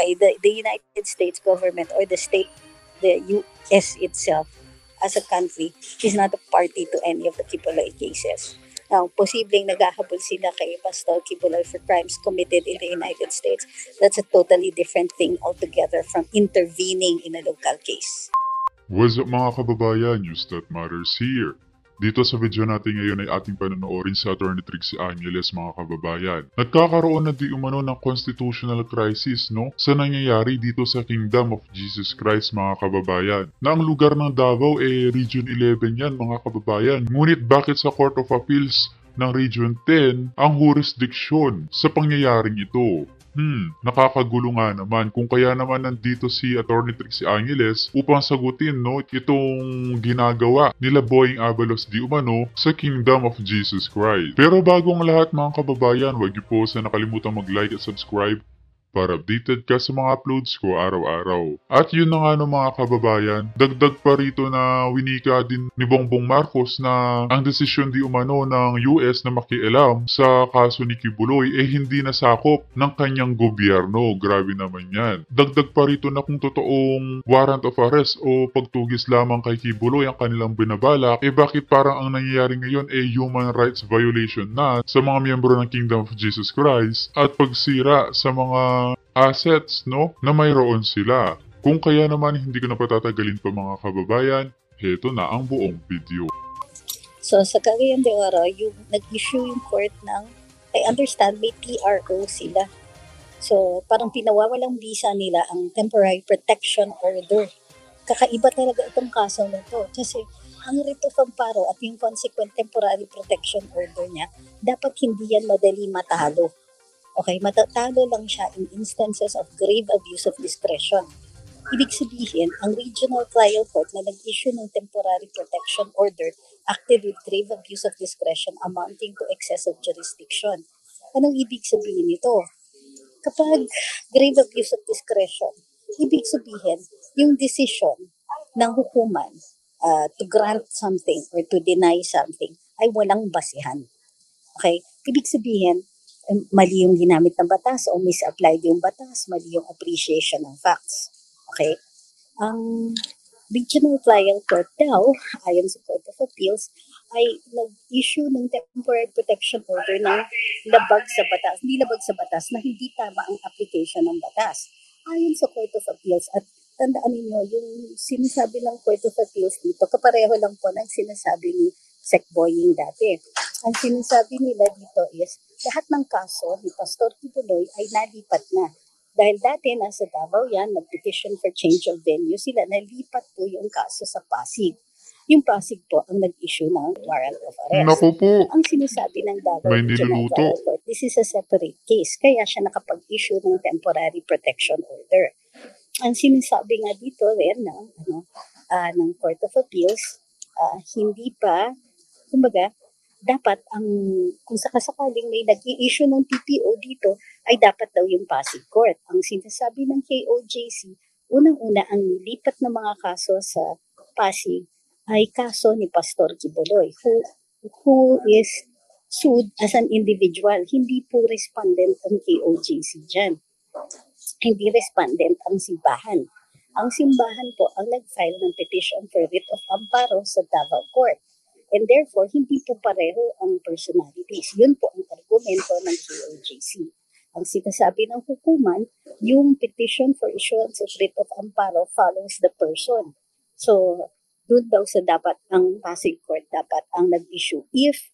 Okay, the United States government or the US itself as a country is not a party to any of the Kibuloy cases. Now, posibleng naghahabol sila kay Pastor Kibuloy for crimes committed in the United States. That's a totally different thing altogether from intervening in a local case. What's up mga kababayan, News That Matters here. Dito sa video natin ngayon ay ating panonoorin sa Attorney Trixie Angeles mga kababayan. Nagkakaroon na di umano ng constitutional crisis sa nangyayari dito sa Kingdom of Jesus Christ mga kababayan. Na ang lugar ng Davao Region 11 yan mga kababayan. Ngunit bakit sa Court of Appeals ng Region 10 ang jurisdiction sa pangyayaring ito? Nakakagulo nga naman kung kaya naman nandito si Attorney Trixie Angeles upang sagutin itong ginagawa nila Boying Abalos di umano sa Kingdom of Jesus Christ. Pero bago ang lahat mga kababayan, huwag niyo po sa nakalimutan mag-like at subscribe para updated ka sa mga uploads ko araw-araw. At yun na nga mga kababayan, dagdag pa rito na winika din ni Bongbong Marcos na ang desisyon di umano ng US na makialam sa kaso ni Kibuloy hindi nasakop ng kanyang gobyerno. Grabe naman yan. Dagdag pa rito na kung totoong warrant of arrest o pagtugis lamang kay Kibuloy ang kanilang binabalak, bakit parang ang nangyayari ngayon human rights violation na sa mga miyembro ng Kingdom of Jesus Christ at pagsira sa mga assets na mayroon sila. Kung kaya naman hindi ko na patatagalin pa mga kababayan, heto na ang buong video. So sa Cagayan de Oro, yung nag-issue yung court ng, I understand may TRO sila. So parang pinawawalang visa nila ang temporary protection order. Kakaiba talaga itong kaso na to. Kasi ang writ of amparo at yung consequent temporary protection order niya, dapat hindi yan madali matalo. Okay, matatalo lang siya in instances of grave abuse of discretion. Ibig sabihin, ang Regional Trial Court na nag-issue ng temporary protection order acted with grave abuse of discretion amounting to excessive jurisdiction. Anong ibig sabihin nito? Kapag grave abuse of discretion, ibig sabihin, yung decision ng hukuman to grant something or to deny something ay walang basihan. Okay? Ibig sabihin, mali yung ginamit ng batas o misapplied yung batas, mali yung appreciation ng facts. Okay? Ang Regional Trial Court daw, ayon sa Court of Appeals, ay nag-issue ng temporary protection order na labag sa batas. Hindi labag sa batas na hindi tama ang application ng batas. Ayon sa Court of Appeals, at tandaan niyo yung sinasabi ng Court of Appeals dito, kapareho lang po ng sinasabi ni Sec Boying dati. Ang sinasabi nila dito is, lahat ng kaso ni Pastor Kibuloy ay nalipat na. Dahil dati nasa Davao yan, nag-petition for change of venue sila, nalipat po yung kaso sa Pasig. Yung Pasig po ang nag-issue ng warrant of arrest. Naku po! Ang sinasabi ng Davao May Regional niluluto. Trial Court, this is a separate case, kaya siya nakapag-issue ng temporary protection order. Ang sinasabi nga dito rin ng Court of Appeals, hindi pa, kumbaga, dapat kung sakasakaling may nag-i-issue ng PPO dito, ay dapat daw yung Pasig Court. Ang sinasabi ng KOJC, unang-una ang nilipat ng mga kaso sa Pasig ay kaso ni Pastor Kibuloy, who is sued as an individual. Hindi po respondent ang KOJC dyan. Hindi respondent ang simbahan. Ang simbahan po ang nag-file ng petition for writ of amparo sa Davao Court. And therefore, hindi po pareho ang personalities. Yun po ang argumento ng KOJC. Ang sinasabi ng hukuman, yung petition for issuance of writ of amparo follows the person. So, doon daw sa dapat ang Pasig Court dapat ang nag-issue if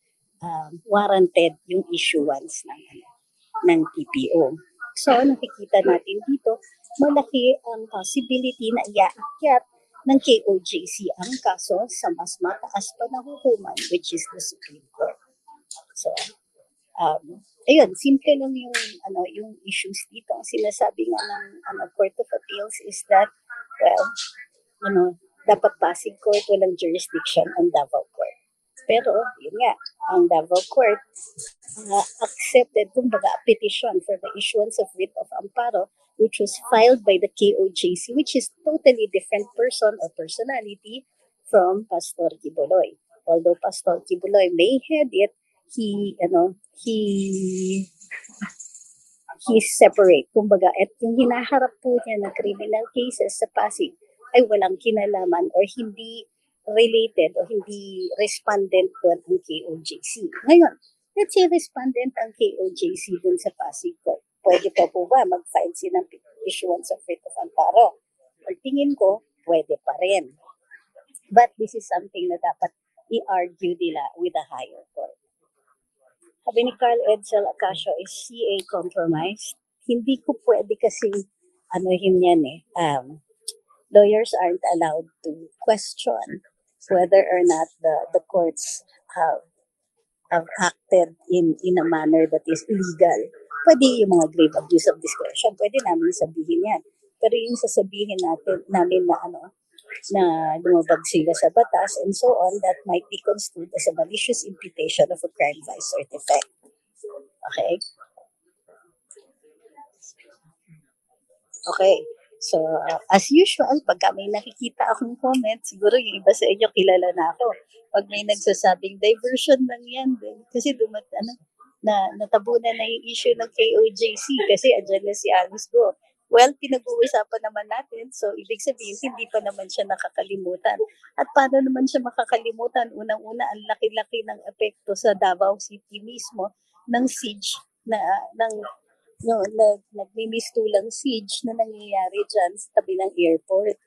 warranted yung issuance ng PPO. So, nakikita natin dito, malaki ang possibility na iaakyat ng KOJC ang kaso sa mas mataas pa na hukuman, which is the Supreme Court. So, ayun, simple lang yung issues dito. Ang sinasabi nga ng Court of Appeals is that, dapat Pasig Court, walang jurisdiction ang Davao Court. Pero, yun nga, ang Davao Court accepted, kumbaga, a petition for the issuance of writ of amparo, which was filed by the KOJC, which is totally different person or personality from Pastor Kibuloy. Although Pastor Kibuloy may head it, he he's separate. Kumbaga, at yung hinaharap po niya na criminal cases sa Pasig ay walang kinalaman or hindi related o hindi respondent doon ang KOJC. Ngayon, let's say respondent ang KOJC doon sa Pasig Court. Pwede pa po ba mag-file sila ng issuance of writ of amparo? Or tingin ko, pwede pa rin. But this is something na dapat i-argue nila with a higher court. Sabi ni Carl Edsel Acacio, is CA compromised? Hindi ko pwede kasi anuhin yan lawyers aren't allowed to question whether or not the courts have acted in a manner that is illegal. Pwede yung mga grave abuse of discretion, pwede namin sabihin yan. Pero yung sasabihin namin na lumabag sila sa batas and so on, that might be construed as a malicious imputation of a crime by cert effect. Okay? Okay. So, as usual, pagka may nakikita akong comment, siguro yung iba sa inyo kilala na ako. Pag may nagsasabing diversion lang yan, kasi natabunan na yung issue ng KOJC kasi andyan na si Alice Go. Well, pinag-uusapan naman natin, so ibig sabihin, hindi pa naman siya nakakalimutan. At paano naman siya makakalimutan? Unang-una, ang laki-laki ng epekto sa Davao City mismo ng siege nagmimistulang siege na nangyayari dyan sa tabi ng airport.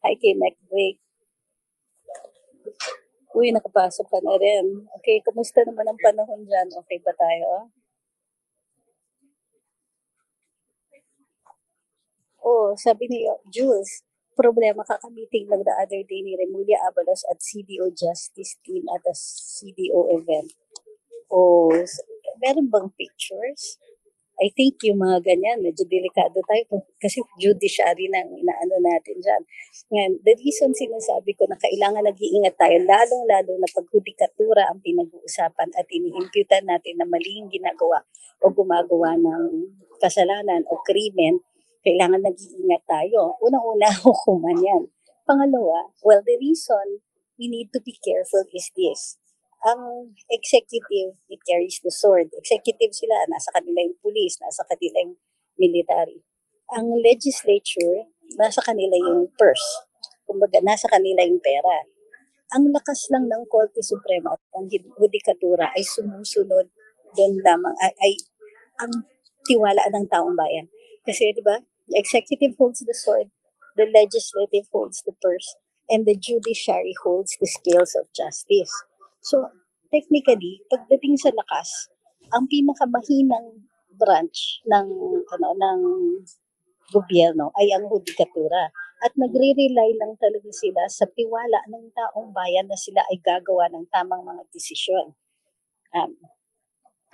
Hi kay McBreak. Uy, nakapasok ka na rin. Okay, kumusta naman ang panahon dyan? Okay ba tayo? Sabi ni Jules, problema kakamiting lang the other day ni Remulia Abalos at CDO Justice Team at a CDO event. Meron bang pictures? I think yung mga ganyan, medyo delikado tayo kasi judiciary na inaano natin dyan. Ngayon, the reason sinasabi ko na kailangan nag-iingat tayo, lalong-lalo na pag hudikatura ang pinag-uusapan at ini-imputan natin na maling ginagawa o gumagawa ng kasalanan o krimen, kailangan nag-iingat tayo. Unang-una, hukuman yan. Pangalawa, the reason we need to be careful is this. Ang executive, it carries the sword. Executive sila, nasa kanila yung police, nasa kanila yung military. Ang legislature, nasa kanila yung purse. Kumbaga, nasa kanila yung pera. Ang lakas lang ng Korte Suprema at ang hudikatura ay sumusunod doon lamang, ay ang tiwala ng taong bayan. Kasi, di ba, the executive holds the sword, the legislative holds the purse, and the judiciary holds the scales of justice. So, technically, pagdating sa lakas, ang pinakamahinang branch ng gobyerno ay ang hudikatura. At nagre-rely lang talaga sila sa tiwala ng taong bayan na sila ay gagawa ng tamang mga desisyon.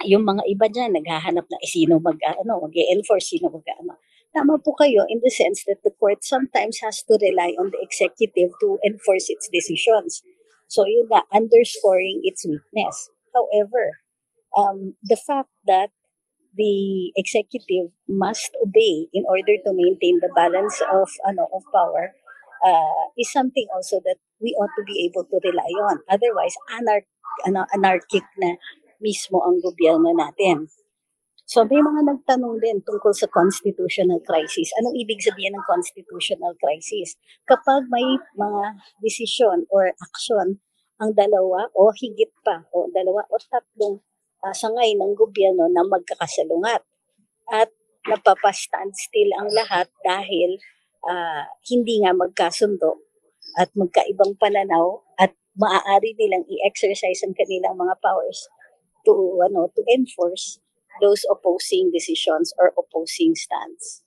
Yung mga iba dyan, naghahanap na sino mag-enforce, sino mag-ano. Tama po kayo in the sense that the court sometimes has to rely on the executive to enforce its decisions. So yun na, underscoring its weakness. However, the fact that the executive must obey in order to maintain the balance of power is something also that we ought to be able to rely on. Otherwise, anarchic na mismo ang gobyerno natin. So may mga nagtanong din tungkol sa constitutional crisis. Anong ibig sabihin ng constitutional crisis? Kapag may mga desisyon or action ang dalawa o higit pa o dalawa o tatlong sangay ng gobyerno na magkakasalungat at napapastand still ang lahat dahil hindi nga magkasundo at magkaibang pananaw at maaari nilang i-exercise ang kanilang mga powers to enforce those opposing decisions or opposing stands.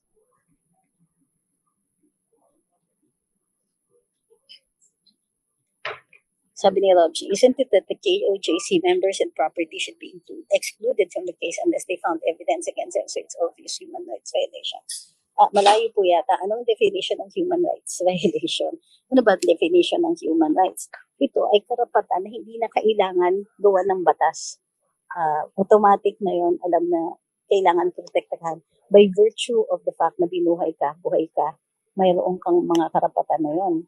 Sabi ni Robji, isn't it that the KOJC members and property should be excluded from the case unless they found evidence against them, so it's obvious human rights violation? Malayo po yata. Anong definition ng human rights violation? Ano ba definition ng human rights? Ito ay karapatan na hindi na kailangan gawa ng batas. Automatic na yon, alam na kailangan protektahan by virtue of the fact na buhay ka, mayroon kang mga karapatan na yon.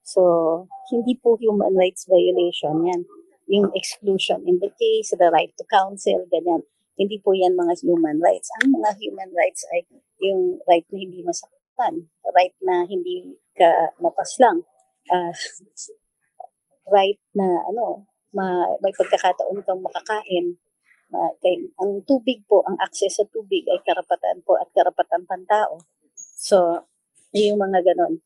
So, hindi po human rights violation yan. Yung exclusion in the case, the right to counsel, ganyan. Hindi po yan mga human rights. Ang mga human rights ay yung right na hindi masaktan, right na hindi ka mapaslang, ah, right na may pagkakataon kang makakain. Ang tubig po, ang access sa tubig ay karapatan po at karapatan pantao. So, yung mga ganon.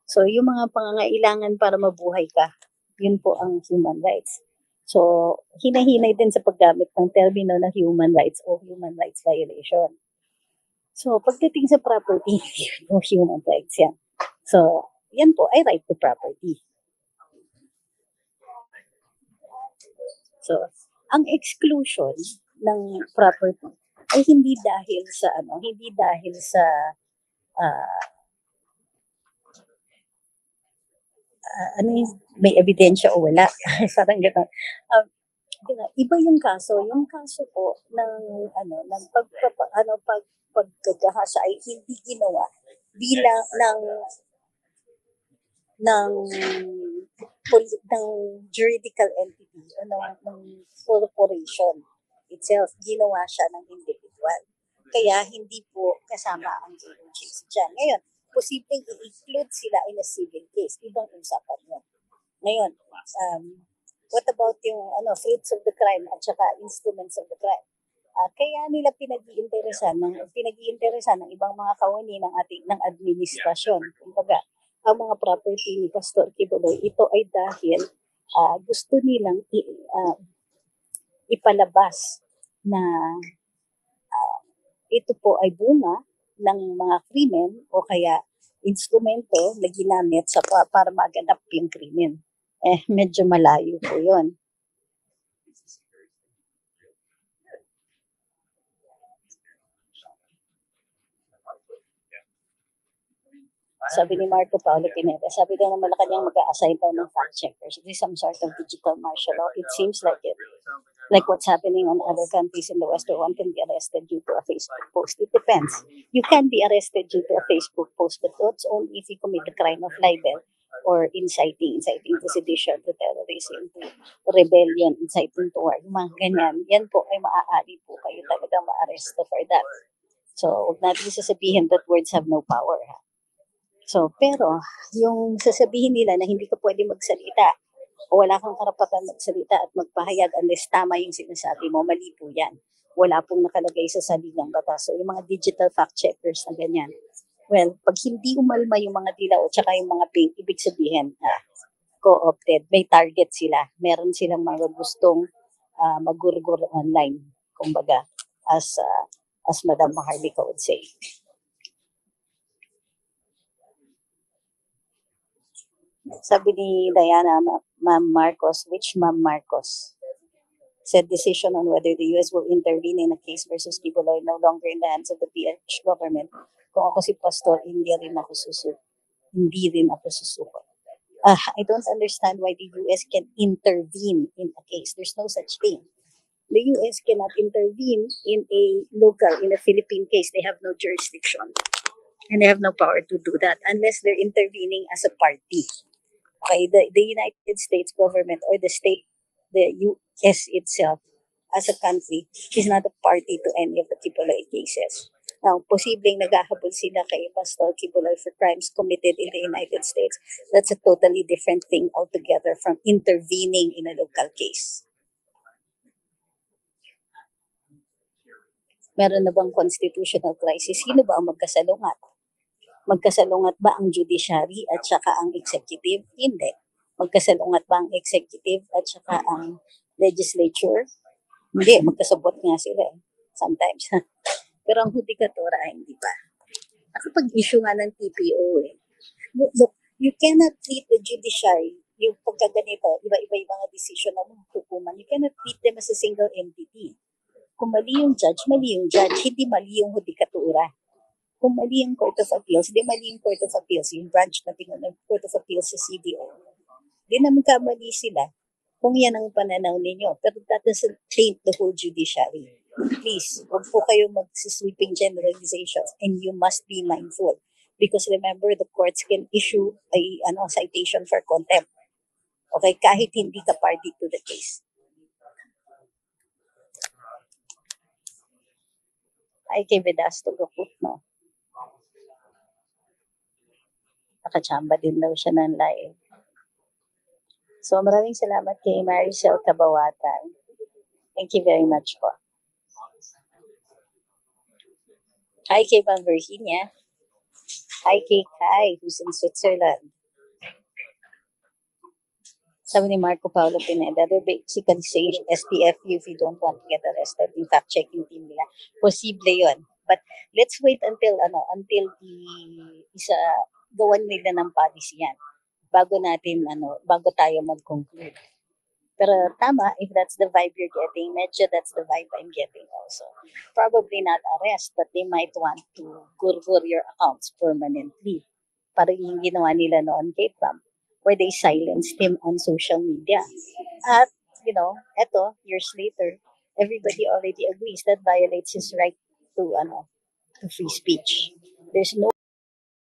So, yung mga pangangailangan para mabuhay ka, yun po ang human rights. So, hinahinay din sa paggamit ng termino na human rights o human rights violation. So, pagdating sa property, no human rights yan. So, yan po ay right to property. So, ang exclusion ng property ay hindi dahil sa ah, may ebidensya o wala. Parang gano'n. Um, iba yung kaso. Yung kaso po ng paggagahasa ay hindi ginawa bilang ng juridical entity o ng corporation itself. Ginawa siya ng individual. Kaya hindi po kasama ang JOJs dyan. Ngayon, posibleng i-include sila in a civil case. Ibang usapan yun. Ngayon, what about yung fruits of the crime at saka instruments of the crime? Kaya nila pinag-iinteresan ng ibang mga kawani ng administrasyon. Kumbaga, ang mga property ni Pastor Kibuloy, ito ay dahil gusto nilang ipalabas na ito po ay bunga ng mga krimen o kaya instrumento na ginamit para maganap yung krimen. Medyo malayo po yun. Sabi ni Marco Paulo Pineda, sabi daw ng Malacanang mag-a-assign daw ng fact checkers. It is some sort of digital martial law. It seems like it. Like what's happening on other countries in the West where one can be arrested due to a Facebook post. It depends. You can be arrested due to a Facebook post, but that's only if you commit the crime of libel or inciting to sedition, to terrorism, to rebellion, inciting to war. Yung mga ganyan, yan po ay maaari po kayo talaga ma-arresto for that. So, huwag natin sasabihin that words have no power. Ha? So, pero, yung sasabihin nila na hindi ka pwede magsalita o wala kang karapatan magsalita at magpahayag unless tama yung sinasabi mo, mali po yan. Wala pong nakalagay sa saligang batas. So, yung mga digital fact checkers na ganyan. Well, pag hindi umalma yung mga dilaw at saka yung mga pink, ibig sabihin, co-opted, may target sila. Meron silang mga gustong magurgur online, kumbaga, as Madam Maharlika would say. Sabi ni Diana, Ma'am Marcos, which Ma'am Marcos? Said decision on whether the US will intervene in a case versus Kibuloy no longer in the hands of the PH government. Kung ako si Pastor, hindi rin ako susuko. I don't understand why the US can intervene in a case. There's no such thing. The US cannot intervene in a Philippine case. They have no jurisdiction. And they have no power to do that unless they're intervening as a party. Okay, the United States government or the US itself as a country is not a party to any of the Kibuloy cases. Now, posibleng naghahabol sila kay Pastor Kibuloy for crimes committed in the United States. That's a totally different thing altogether from intervening in a local case. Meron na bang constitutional crisis? Sino ba ang magkasalungat? Magkasalungat ba ang judiciary at saka ang executive? Hindi. Magkasalungat ba ang executive at saka ang legislature? Hindi. Magkasabot nga sila sometimes. Pero ang hudikatura ay hindi pa. Nakapag-issue nga ng TPO Look, you cannot treat the judiciary, yung pagkaganito, iba-iba yung mga decision ng hukuman, you cannot treat them as a single entity. Kung mali yung judge, hindi mali yung hudikatura. Kung mali yung Court of Appeals, di mali yung Court of Appeals, yung branch na ng Court of Appeals sa CDO. Di naman kamali sila kung yan ang pananaw ninyo. Pero that doesn't taint the whole judiciary. Please, huwag po kayo mag-sweeping generalizations and you must be mindful. Because remember, the courts can issue a citation for contempt. Okay, kahit hindi ka party to the case. Ay kay Vedasto Gaput, no? Nakachamba din daw siya ng live. So maraming salamat kay Maricel Kabawatan. Thank you very much po. Hi kay Ma'am Virginia. Hi kay Kai, who's in Switzerland. Sabi ni Marco Paulo Pineda, they basically say STFU if you don't want to get arrested. In fact-checking team nila. Posible yun. But let's wait until isa gawan nila ng policy yan. Bago tayo mag-conclude. Pero tama, if that's the vibe you're getting, medyo that's the vibe I'm getting also. Probably not arrest, but they might want to gurgur your accounts permanently. Parang yung ginawa nila noon kay Trump, where they silenced him on social media. At, years later, everybody already agrees that violates his right to free speech. There's no